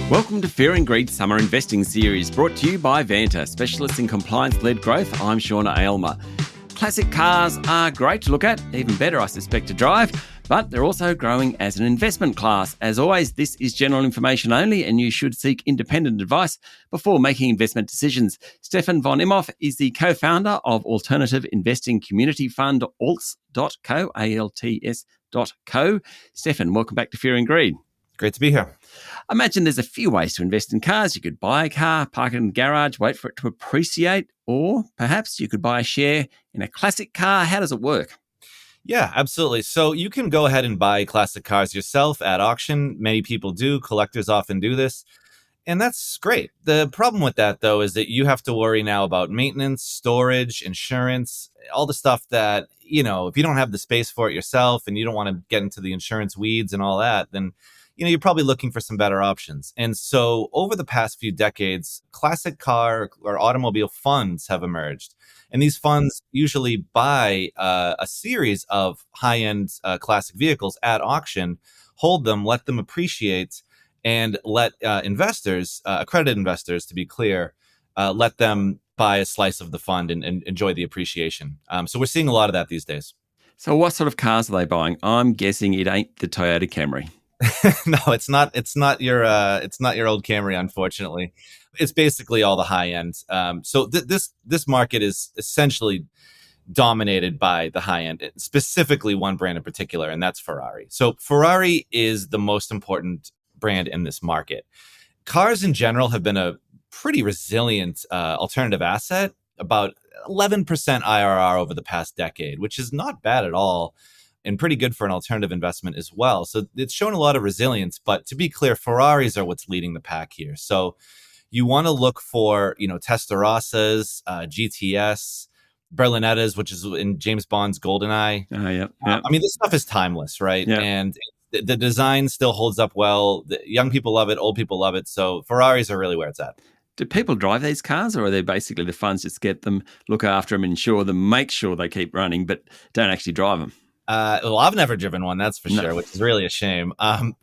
Welcome to Fear and Greed Summer Investing Series, brought to you by Vanta, specialists in compliance-led growth. I'm Sean Aylmer. Classic cars are great to look at, even better, I suspect, to drive, but they're also growing as an investment class. As always, this is general information only, and you should seek independent advice before making investment decisions. Stefan von Imhof is the co-founder of alternative investing community fund alts.co, ALTS.co. Stefan, welcome back to Fear and Greed. Great to be here. I imagine there's a few ways to invest in cars. You could buy a car, park it in the garage, wait for it to appreciate, or perhaps you could buy a share in a classic car. How does it work? Yeah, absolutely. So you can go ahead and buy classic cars yourself at auction. Many people do. Collectors often do this. And that's great. The problem with that, though, is that you have to worry now about maintenance, storage, insurance, all the stuff that, if you don't have the space for it yourself and you don't want to get into the insurance weeds and all that, then you're probably looking for some better options. And so over the past few decades, classic car or automobile funds have emerged. And these funds usually buy a series of high-end classic vehicles at auction, hold them, let them appreciate, and let investors, accredited investors to be clear, let them buy a slice of the fund and enjoy the appreciation. So we're seeing a lot of that these days. So what sort of cars are they buying? I'm guessing it ain't the Toyota Camry. No, it's not. It's not your old Camry, unfortunately. It's basically all the high end. So this market is essentially dominated by the high end, specifically one brand in particular, and that's Ferrari. So Ferrari is the most important brand in this market. Cars in general have been a pretty resilient alternative asset, about 11% IRR over the past decade, which is not bad at all, and pretty good for an alternative investment as well. So it's shown a lot of resilience, but to be clear, Ferraris are what's leading the pack here. So you want to look for, Testarossas, GTS, Berlinettas, which is in James Bond's GoldenEye. Yeah. I mean, this stuff is timeless, right? Yeah. And the design still holds up well. The young people love it, old people love it. So Ferraris are really where it's at. Do people drive these cars, or are they basically the funds just get them, look after them, insure them, make sure they keep running, but don't actually drive them? Well, I've never driven one, that's for sure, which is really a shame.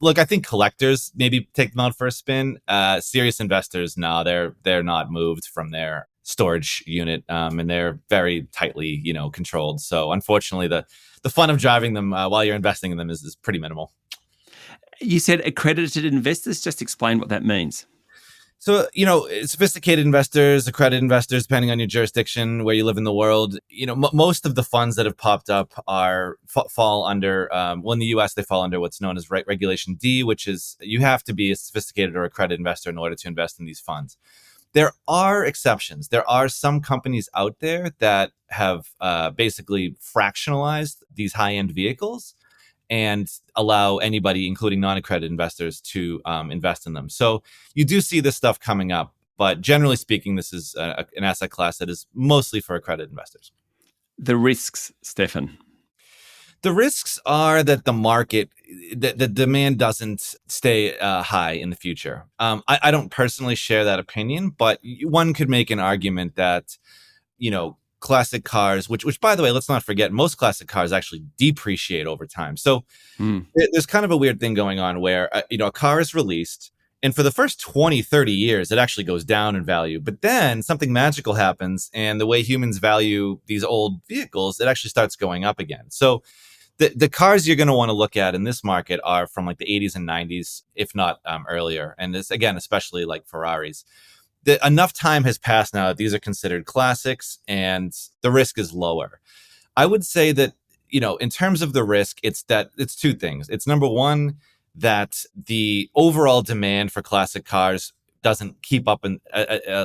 Look, I think collectors maybe take them out for a spin. Serious investors, no, they're not moved from their storage unit, and they're very tightly, controlled. So unfortunately, the fun of driving them while you're investing in them is pretty minimal. You said accredited investors. Just explain what that means. So, sophisticated investors, accredited investors, depending on your jurisdiction, where you live in the world, most of the funds that have popped up fall under, in the U.S., they fall under what's known as Regulation D, which is you have to be a sophisticated or accredited investor in order to invest in these funds. There are exceptions. There are some companies out there that have basically fractionalized these high-end vehicles and allow anybody, including non-accredited investors, to invest in them. So you do see this stuff coming up, but generally speaking, this is an asset class that is mostly for accredited investors. The risks, Stefan? The risks are that the market, the demand doesn't stay high in the future. I don't personally share that opinion, but one could make an argument that, classic cars, which by the way, let's not forget, most classic cars actually depreciate over time. So there's kind of a weird thing going on where, a car is released, and for the first 20, 30 years, it actually goes down in value. But then something magical happens, and the way humans value these old vehicles, it actually starts going up again. So the cars you're going to want to look at in this market are from like the 80s and 90s, if not earlier. And this, again, especially like Ferraris. Enough time has passed now that these are considered classics and the risk is lower. I would say that, in terms of the risk, it's two things. It's number one, that the overall demand for classic cars doesn't keep up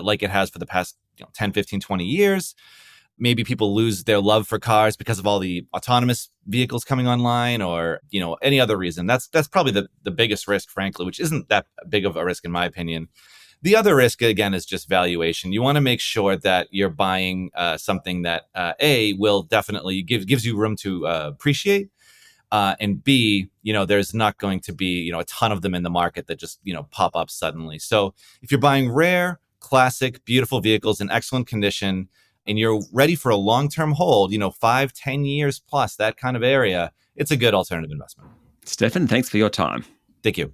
like it has for the past 10, 15, 20 years. Maybe people lose their love for cars because of all the autonomous vehicles coming online or, any other reason. That's probably the biggest risk, frankly, which isn't that big of a risk in my opinion. The other risk, again, is just valuation. You want to make sure that you're buying something that, A, will definitely gives you room to appreciate, and B, there's not going to be, a ton of them in the market that just, pop up suddenly. So if you're buying rare, classic, beautiful vehicles in excellent condition, and you're ready for a long-term hold, 5, 10 years plus, that kind of area, it's a good alternative investment. Stefan, thanks for your time. Thank you.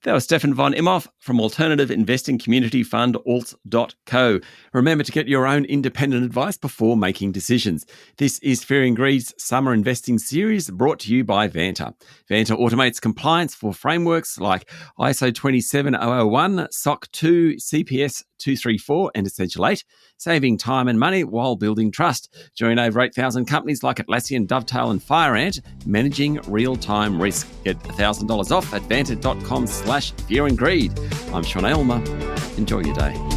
That was Stefan von Imhof from alternative investing community fund alt.co. Remember to get your own independent advice before making decisions. This is Fear and Greed's Summer Investing Series brought to you by Vanta. Vanta automates compliance for frameworks like ISO 27001, SOC 2, CPS 234 and Essential 8, saving time and money while building trust. Join over 8,000 companies like Atlassian, Dovetail and FireAnt managing real-time risk. Get $1,000 off at vanta.com/fearandgreed. I'm Sean Aylmer. Enjoy your day.